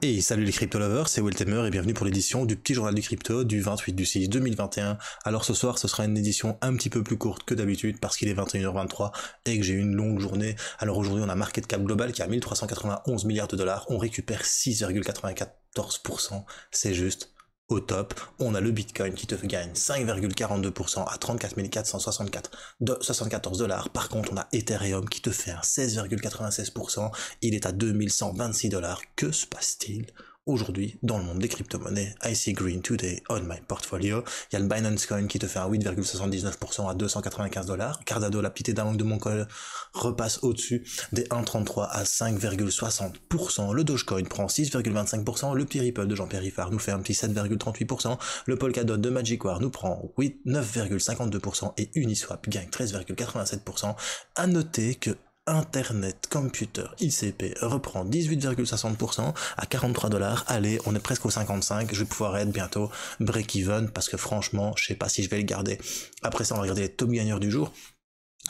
Et salut les crypto lovers, c'est Wiltemer et bienvenue pour l'édition du petit journal du crypto du 28/6/2021. Alors ce soir ce sera une édition un petit peu plus courte que d'habitude parce qu'il est 21h23 et que j'ai eu une longue journée. Alors aujourd'hui on a market cap global qui a 1391 milliards de dollars, on récupère 6,94%, c'est juste au top. On a le Bitcoin qui te gagne 5,42% à 34 474 dollars. Par contre, on a Ethereum qui te fait un 16,96%. Il est à 2126 dollars. Que se passe-t-il aujourd'hui dans le monde des crypto-monnaies? I see green today on my portfolio. Il y a le Binance Coin qui te fait un 8,79% à 295 dollars. Cardano, la petite édalangue de mon col, repasse au-dessus des 1,33 à 5,60%. Le Dogecoin prend 6,25%. Le petit Ripple de Jean-Pierre Riffard nous fait un petit 7,38%. Le Polkadot de Magicware nous prend 9,52% et Uniswap gagne 13,87%. À noter que Internet Computer ICP reprend 18,60% à 43 dollars. Allez, on est presque aux 55. Je vais pouvoir être bientôt break-even parce que franchement, je sais pas si je vais le garder. Après ça, on va regarder les top gagneurs du jour.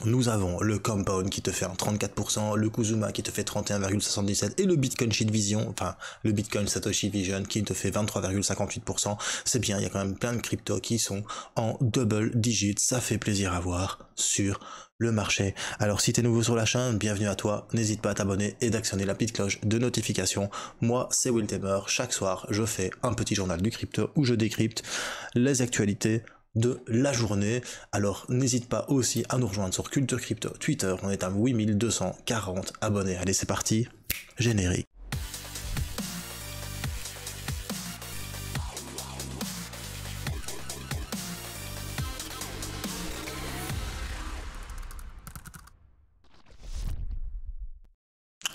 Nous avons le Compound qui te fait un 34%, le Kuzuma qui te fait 31,77% et le Bitcoin Sheet Vision, enfin le Bitcoin Satoshi Vision qui te fait 23,58%. C'est bien, il y a quand même plein de cryptos qui sont en double digit, ça fait plaisir à voir sur le marché. Alors si t'es nouveau sur la chaîne, bienvenue à toi, n'hésite pas à t'abonner et d'actionner la petite cloche de notification. Moi c'est Wiltemer, chaque soir je fais un petit journal du crypto où je décrypte les actualités de la journée. Alors n'hésite pas aussi à nous rejoindre sur Culture Crypto Twitter, on est à 8240 abonnés. Allez c'est parti, générique.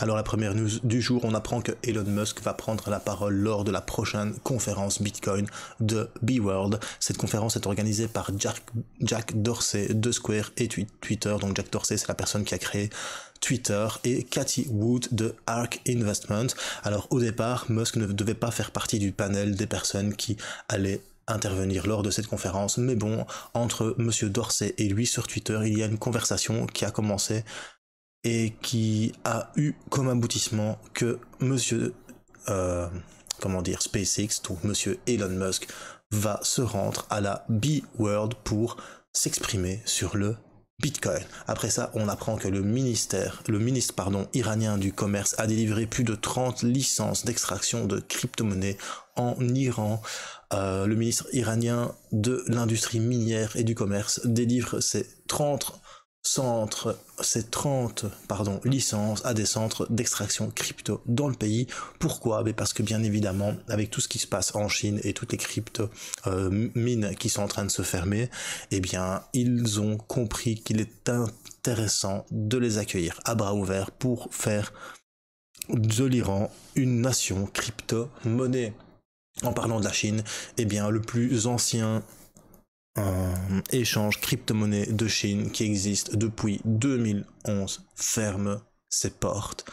Alors la première news du jour, on apprend que Elon Musk va prendre la parole lors de la prochaine conférence Bitcoin de B-World. Cette conférence est organisée par Jack Dorsey de Square et Twitter. Donc Jack Dorsey, c'est la personne qui a créé Twitter, et Cathy Wood de ARK Investment. Alors au départ, Musk ne devait pas faire partie du panel des personnes qui allaient intervenir lors de cette conférence, mais bon, entre monsieur Dorsey et lui sur Twitter, il y a une conversation qui a commencé et qui a eu comme aboutissement que monsieur SpaceX, donc monsieur Elon Musk, va se rendre à la B-World pour s'exprimer sur le Bitcoin. Après ça, on apprend que le ministre iranien du commerce a délivré plus de 30 licences d'extraction de crypto-monnaies en Iran. Le ministre iranien de l'industrie minière et du commerce délivre ces 30 licences à des centres d'extraction crypto dans le pays. Pourquoi? Parce que bien évidemment, avec tout ce qui se passe en Chine et toutes les crypto mines qui sont en train de se fermer, eh bien, ils ont compris qu'il est intéressant de les accueillir à bras ouverts pour faire de l'Iran une nation crypto-monnaie. En parlant de la Chine, eh bien, le plus ancien échange crypto-monnaie de Chine qui existe depuis 2011 ferme ses portes,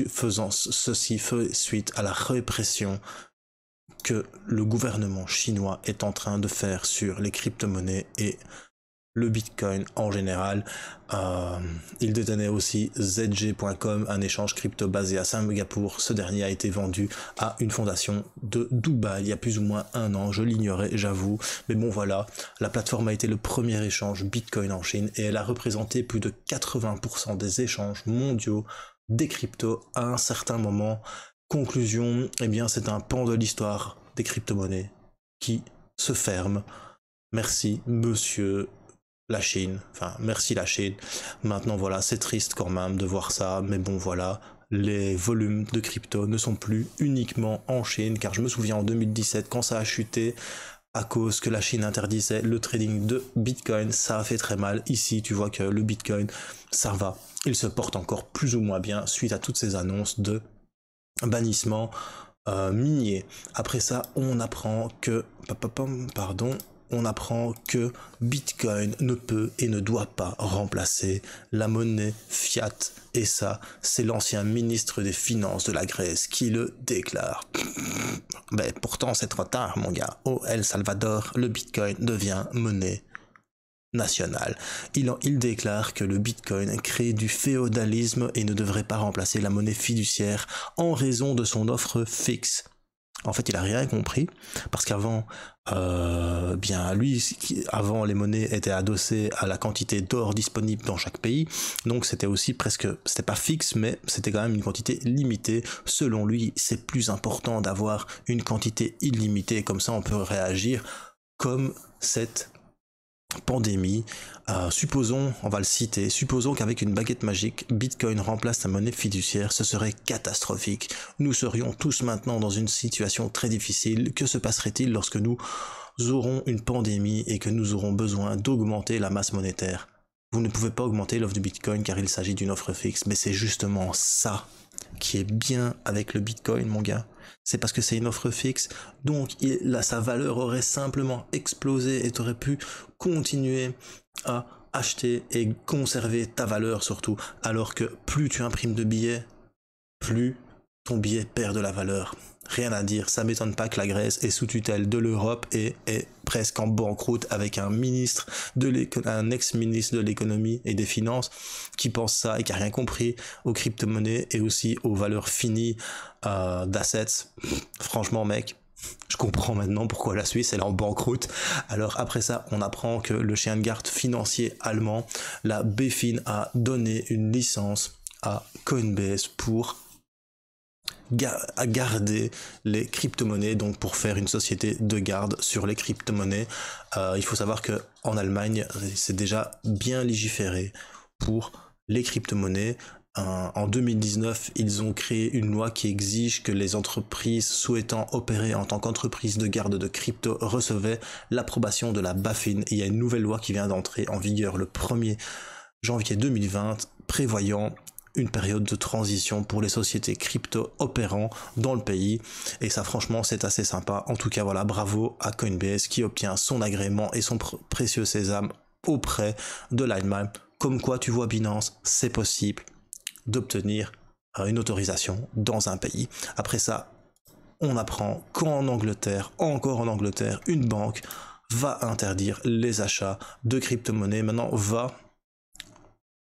faisant ceci fait suite à la répression que le gouvernement chinois est en train de faire sur les crypto-monnaies et le Bitcoin en général. Il détenait aussi ZG.com, un échange crypto basé à Singapour. Ce dernier a été vendu à une fondation de Dubaï il y a plus ou moins un an. Je l'ignorais, j'avoue. Mais bon voilà, la plateforme a été le premier échange Bitcoin en Chine et elle a représenté plus de 80% des échanges mondiaux des cryptos à un certain moment. Conclusion, eh bien c'est un pan de l'histoire des crypto-monnaies qui se ferme. Merci monsieur la Chine, enfin merci la Chine. Maintenant voilà, c'est triste quand même de voir ça, mais bon voilà, les volumes de crypto ne sont plus uniquement en Chine, car je me souviens en 2017 quand ça a chuté à cause que la Chine interdisait le trading de Bitcoin, ça a fait très mal. Ici tu vois que le Bitcoin, ça va, il se porte encore plus ou moins bien suite à toutes ces annonces de bannissement minier. Après ça, on apprend que Bitcoin ne peut et ne doit pas remplacer la monnaie fiat. Et ça, c'est l'ancien ministre des Finances de la Grèce qui le déclare. Mais pourtant, c'est trop tard, mon gars. Au El Salvador, le Bitcoin devient monnaie national. Il déclare que le Bitcoin crée du féodalisme et ne devrait pas remplacer la monnaie fiduciaire en raison de son offre fixe. En fait, il a rien compris, parce qu'avant, avant les monnaies étaient adossées à la quantité d'or disponible dans chaque pays, donc c'était aussi c'était pas fixe, mais c'était quand même une quantité limitée. Selon lui, c'est plus important d'avoir une quantité illimitée, comme ça on peut réagir comme cette pandémie. Supposons, on va le citer, supposons qu'avec une baguette magique, Bitcoin remplace la monnaie fiduciaire, ce serait catastrophique. Nous serions tous maintenant dans une situation très difficile. Que se passerait-il lorsque nous aurons une pandémie et que nous aurons besoin d'augmenter la masse monétaire? Vous ne pouvez pas augmenter l'offre du Bitcoin car il s'agit d'une offre fixe, mais c'est justement ça qui est bien avec le Bitcoin, mon gars. C'est parce que c'est une offre fixe, donc sa valeur aurait simplement explosé et tu aurais pu continuer à acheter et conserver ta valeur surtout, alors que plus tu imprimes de billets, plus ton billet perd de la valeur. Rien à dire, ça m'étonne pas que la Grèce est sous tutelle de l'Europe et est presque en banqueroute avec un ex-ministre de l'économie et des finances qui pense ça et qui a rien compris aux crypto-monnaies et aussi aux valeurs finies d'assets. Franchement, mec, je comprends maintenant pourquoi la Suisse elle est en banqueroute. Alors après ça, on apprend que le chien de garde financier allemand, la BaFin, a donné une licence à Coinbase pour garder les crypto-monnaies, donc pour faire une société de garde sur les crypto-monnaies. Il faut savoir que en Allemagne, c'est déjà bien légiféré pour les crypto-monnaies. En 2019, ils ont créé une loi qui exige que les entreprises souhaitant opérer en tant qu'entreprise de garde de crypto recevaient l'approbation de la BaFin. Il y a une nouvelle loi qui vient d'entrer en vigueur le 1er janvier 2020, prévoyant une période de transition pour les sociétés crypto opérant dans le pays. Et ça, franchement, c'est assez sympa. En tout cas, voilà, bravo à Coinbase qui obtient son agrément et son précieux sésame auprès de l'Allemagne. Comme quoi, tu vois, Binance, c'est possible d'obtenir une autorisation dans un pays. Après ça, on apprend qu'en Angleterre, encore en Angleterre, une banque va interdire les achats de crypto-monnaies. Maintenant,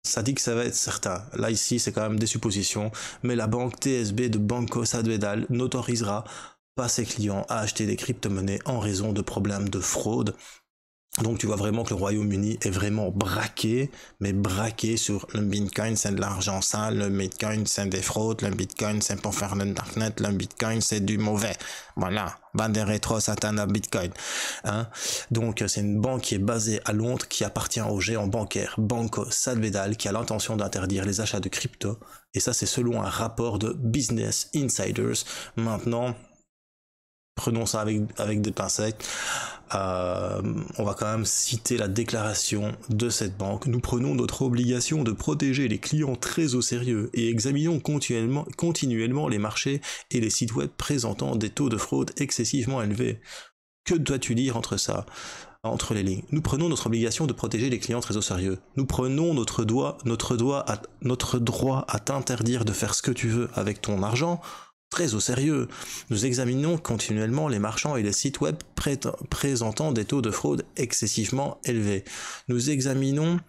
ça dit que ça va être certain. Là, ici, c'est quand même des suppositions. Mais la banque TSB de Banco Sabadell n'autorisera pas ses clients à acheter des crypto-monnaies en raison de problèmes de fraude. Donc tu vois vraiment que le Royaume-Uni est vraiment braqué, mais braqué sur le Bitcoin, c'est de l'argent sale, le Bitcoin c'est des fraudes, le Bitcoin c'est pour faire le darknet, le Bitcoin c'est du mauvais. Voilà, bande des rétro satana Bitcoin. Hein? Donc c'est une banque qui est basée à Londres, qui appartient au géant bancaire Banco Sabadell, qui a l'intention d'interdire les achats de crypto. Et ça c'est selon un rapport de Business Insiders. Maintenant, prenons ça avec des pincettes. On va quand même citer la déclaration de cette banque. Nous prenons notre obligation de protéger les clients très au sérieux et examinons continuellement les marchés et les sites web présentant des taux de fraude excessivement élevés. Que dois-tu lire entre les lignes? Nous prenons notre obligation de protéger les clients très au sérieux. Nous prenons notre droit à t'interdire de faire ce que tu veux avec ton argent très au sérieux. Nous examinons continuellement les marchands et les sites web présentant des taux de fraude excessivement élevés. Nous examinons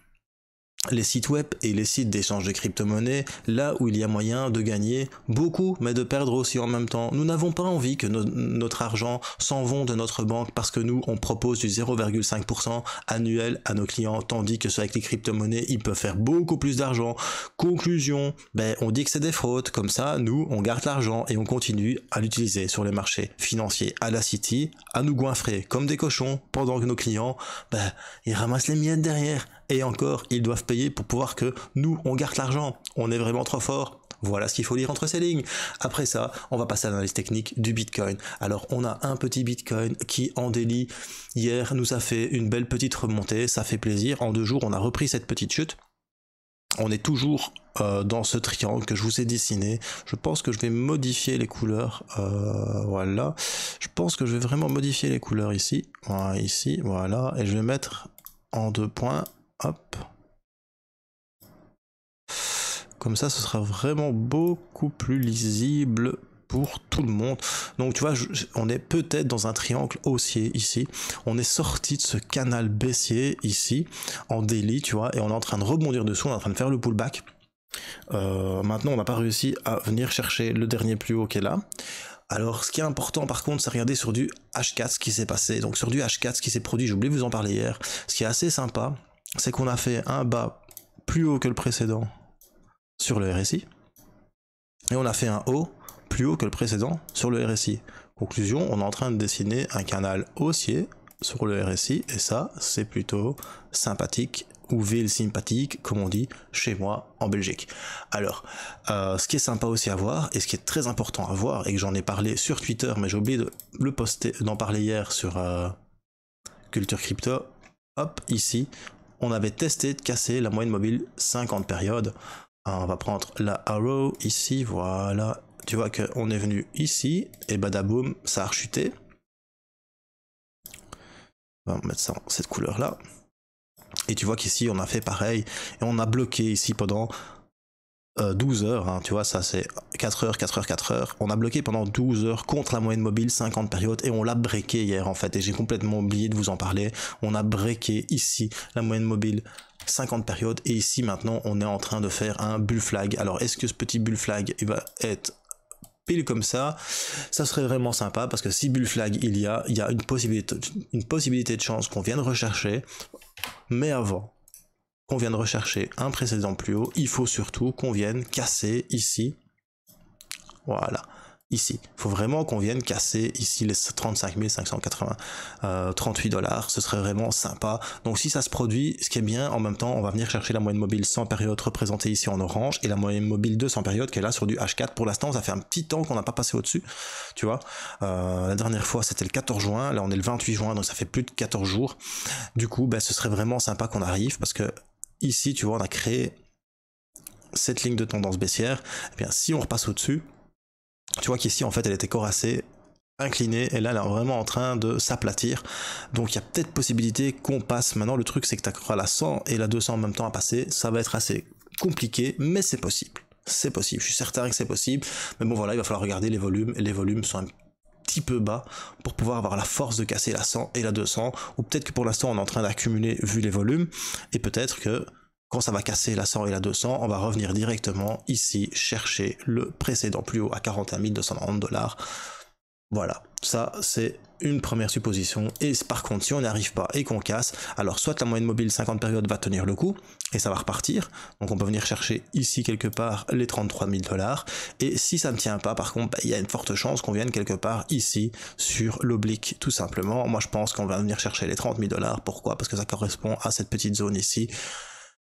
les sites web et les sites d'échange de crypto-monnaies, là où il y a moyen de gagner beaucoup, mais de perdre aussi en même temps. Nous n'avons pas envie que notre argent s'en vont de notre banque parce que nous, on propose du 0,5% annuel à nos clients, tandis que avec les crypto-monnaies, ils peuvent faire beaucoup plus d'argent. Conclusion, on dit que c'est des fraudes, comme ça, nous, on garde l'argent et on continue à l'utiliser sur les marchés financiers à la City, à nous goinfrer comme des cochons, pendant que nos clients, ils ramassent les miettes derrière. Et encore, ils doivent payer pour pouvoir que nous, on garde l'argent. On est vraiment trop fort. Voilà ce qu'il faut lire entre ces lignes. Après ça, on va passer à l'analyse technique du Bitcoin. Alors, on a un petit Bitcoin qui, en daily, hier, nous a fait une belle petite remontée. Ça fait plaisir. En 2 jours, on a repris cette petite chute. On est toujours dans ce triangle que je vous ai dessiné. Je pense que je vais modifier les couleurs. Voilà. Je pense que je vais vraiment modifier les couleurs ici. Voilà, ici, voilà. Et je vais mettre en 2 points. Hop. Comme ça, ce sera vraiment beaucoup plus lisible pour tout le monde. Donc tu vois, on est peut-être dans un triangle haussier ici. On est sorti de ce canal baissier ici, en daily, tu vois, et on est en train de rebondir dessous, on est en train de faire le pullback. Maintenant, on n'a pas réussi à venir chercher le dernier plus haut qui est là. Alors, ce qui est important par contre, c'est regarder sur du H4 ce qui s'est passé. Donc sur du H4, ce qui s'est produit, j'ai oublié de vous en parler hier. Ce qui est assez sympa, c'est qu'on a fait un bas plus haut que le précédent sur le RSI. Et on a fait un haut plus haut que le précédent sur le RSI. Conclusion, on est en train de dessiner un canal haussier sur le RSI, et ça, c'est plutôt sympathique, ou ville sympathique, comme on dit chez moi en Belgique. Alors, ce qui est sympa aussi à voir, et ce qui est très important à voir, et que j'en ai parlé sur Twitter, mais j'ai oublié de le poster, d'en parler hier sur Culture Crypto, hop, ici, on avait testé de casser la moyenne mobile 50 périodes. On va prendre la arrow ici, voilà. Tu vois qu'on est venu ici, et badaboum, ça a rechuté. On va mettre ça en cette couleur-là. Et tu vois qu'ici, on a fait pareil, et on a bloqué ici pendant 12 heures, hein, tu vois, ça c'est 4 heures, 4 heures, 4 heures. On a bloqué pendant 12 heures contre la moyenne mobile 50 périodes, et on l'a breaké hier en fait, et j'ai complètement oublié de vous en parler. On a breaké ici la moyenne mobile 50 périodes, et ici maintenant on est en train de faire un bull flag. Alors est-ce que ce petit bull flag il va être pile comme ça serait vraiment sympa, parce que si bull flag il y a une possibilité de chance qu'on vienne rechercher, mais avant qu'on vienne rechercher un précédent plus haut, il faut surtout qu'on vienne casser ici, voilà, ici. Il faut vraiment qu'on vienne casser ici les 35 538 $, ce serait vraiment sympa. Donc si ça se produit, ce qui est bien, en même temps, on va venir chercher la moyenne mobile 100 périodes représentée ici en orange, et la moyenne mobile 200 périodes qui est là sur du H4. Pour l'instant, ça fait un petit temps qu'on n'a pas passé au-dessus, tu vois. La dernière fois, c'était le 14 juin, là on est le 28 juin, donc ça fait plus de 14 jours. Du coup, ben, ce serait vraiment sympa qu'on arrive, parce que ici, tu vois, on a créé cette ligne de tendance baissière. Et bien, si on repasse au-dessus, tu vois qu'ici, en fait, elle était corassée, inclinée, et là, elle est vraiment en train de s'aplatir. Donc, il y a peut-être possibilité qu'on passe. Maintenant, le truc, c'est que tu as la 100 et la 200 en même temps à passer. Ça va être assez compliqué, mais c'est possible. C'est possible. Je suis certain que c'est possible. Mais bon, voilà, il va falloir regarder les volumes. Et les volumes sont un petit peu bas pour pouvoir avoir la force de casser la 100 et la 200. Ou peut-être que pour l'instant, on est en train d'accumuler vu les volumes. Et peut-être que quand ça va casser la 100 et la 200, on va revenir directement ici chercher le précédent plus haut à 41 290 $. Voilà, ça c'est une première supposition. Et par contre, si on n'y arrive pas et qu'on casse, alors soit la moyenne mobile 50 périodes va tenir le coup et ça va repartir. Donc on peut venir chercher ici quelque part les 33 000 $. Et si ça ne tient pas, par contre, il y a une forte chance qu'on vienne quelque part ici sur l'oblique, tout simplement. Moi je pense qu'on va venir chercher les 30 000 $. Pourquoi? Parce que ça correspond à cette petite zone ici,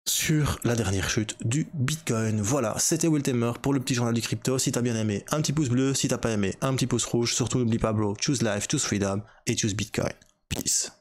sur la dernière chute du Bitcoin. Voilà, c'était Wiltemer pour le petit journal du crypto. Si t'as bien aimé, un petit pouce bleu. Si t'as pas aimé, un petit pouce rouge. Surtout n'oublie pas bro, choose life, choose freedom et choose Bitcoin. Peace.